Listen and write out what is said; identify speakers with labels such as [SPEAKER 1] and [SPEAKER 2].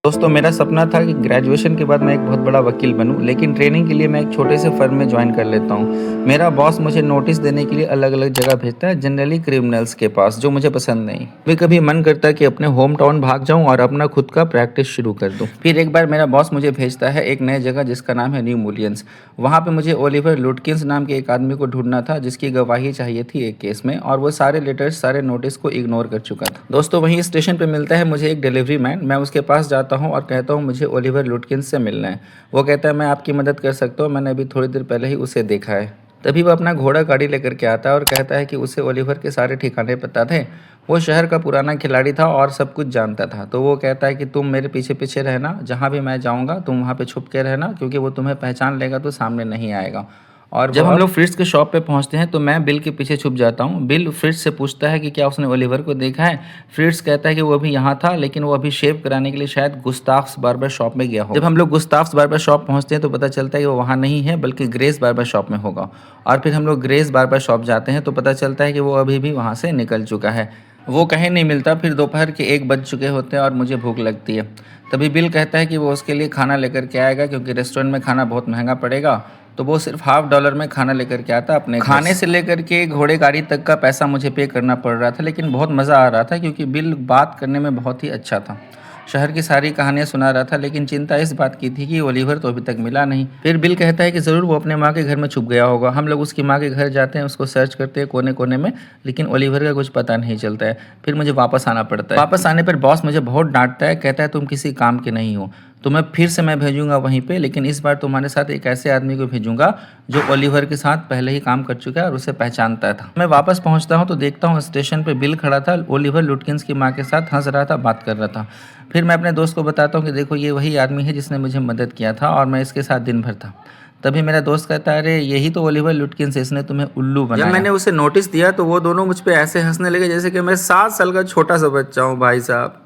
[SPEAKER 1] दोस्तों मेरा सपना था कि ग्रेजुएशन के बाद मैं एक बहुत बड़ा वकील बनूं, लेकिन ट्रेनिंग के लिए मैं एक छोटे से फर्म में ज्वाइन कर लेता हूं। मेरा बॉस मुझे नोटिस देने के लिए अलग अलग जगह भेजता है, जनरली क्रिमिनल्स के पास, जो मुझे पसंद नहीं। कभी कभी मन करता है कि अपने होम टाउन भाग जाऊं और अपना खुद का प्रैक्टिस शुरू कर दूं। फिर एक बार मेरा बॉस मुझे भेजता है एक नई जगह जिसका नाम है न्यू मुलियंस। वहाँ पे मुझे ओलिवर लुटकिंस नाम के एक आदमी को ढूंढना था जिसकी गवाही चाहिए थी एक केस में, और वो सारे लेटर्स, सारे नोटिस को इग्नोर कर चुका था। दोस्तों वहीं स्टेशन पे मिलता है मुझे एक डिलीवरी मैन। मैं उसके पास जाता हूँ और कहता हूँ मुझे ओलिवर लुटकिंस से मिलना है। वो कहता है मैं आपकी मदद कर सकता हूँ, मैंने अभी थोड़ी देर पहले ही उसे देखा है। तभी वो अपना घोड़ा गाड़ी लेकर के आता है और कहता है कि उसे ओलिवर के सारे ठिकाने पता थे। वो शहर का पुराना खिलाड़ी था और सब कुछ जानता था। तो वो कहता है कि तुम मेरे पीछे पीछे रहना, जहाँ भी मैं जाऊँगा तुम वहाँ पे छुप के रहना, क्योंकि वो तुम्हें पहचान लेगा तो सामने नहीं आएगा। और जब हम लोग फ्रिट्ज के शॉप पे पहुंचते हैं तो मैं बिल के पीछे छुप जाता हूं। बिल फ्रिट्ज से पूछता है कि क्या उसने ओलिवर को देखा है। फ्रिट्ज कहता है कि वो अभी यहाँ था, लेकिन वो अभी शेव कराने के लिए शायद गुस्ताफ्स बार्बर शॉप में गया हो। जब हम लोग गुस्ताफ्स बार्बर शॉप पहुंचते हैं तो पता चलता है कि वो वहाँ नहीं है, बल्कि ग्रेस बार्बर शॉप में होगा। और फिर हम लोग ग्रेस बार्बर शॉप जाते हैं तो पता चलता है कि वो अभी भी वहाँ से निकल चुका है। वो कहीं नहीं मिलता। फिर दोपहर के 1 बज चुके होते हैं और मुझे भूख लगती है। तभी बिल कहता है कि वो उसके लिए खाना लेकर के आएगा, क्योंकि रेस्टोरेंट में खाना बहुत महंगा पड़ेगा। तो वो सिर्फ $1/2 में खाना लेकर के आता अपने खाने से लेकर के घोड़े गाड़ी तक का पैसा मुझे पे करना पड़ रहा था, लेकिन बहुत मज़ा आ रहा था क्योंकि बिल बात करने में बहुत ही अच्छा था। शहर की सारी कहानियां सुना रहा था, लेकिन चिंता इस बात की थी कि ओलिवर तो अभी तक मिला नहीं। फिर बिल कहता है कि ज़रूर वो अपने माँ के घर में छुप गया होगा। हम लोग उसकी माँ के घर जाते हैं, उसको सर्च करते हैं कोने कोने में, लेकिन ओलिवर का कुछ पता नहीं चलता है। फिर मुझे वापस आना पड़ता है। वापस आने पर बॉस मुझे बहुत डांटता है, कहता है तुम किसी काम के नहीं हो। तो मैं फिर से मैं भेजूंगा वहीं पे, लेकिन इस बार तुम्हारे साथ एक ऐसे आदमी को भेजूंगा जो ओलिवर के साथ पहले ही काम कर चुका है और उसे पहचानता था। मैं वापस पहुंचता हूं तो देखता हूं स्टेशन पे बिल खड़ा था, ओलिवर लुटकिंस की माँ के साथ हंस रहा था, बात कर रहा था। फिर मैं अपने दोस्त को बताता हूँ कि देखो ये वही आदमी है जिसने मुझे मदद किया था और मैं इसके साथ दिन भर था। तभी मेरा दोस्त कहता है अरे यही तो ओलिवर लुटकिंस है, इसने तुम्हें उल्लू बनाया। जब मैंने उसे नोटिस दिया तो वो दोनों मुझ पे ऐसे हंसने लगे जैसे कि मैं 7 साल का छोटा सा बच्चा हूँ भाई साहब।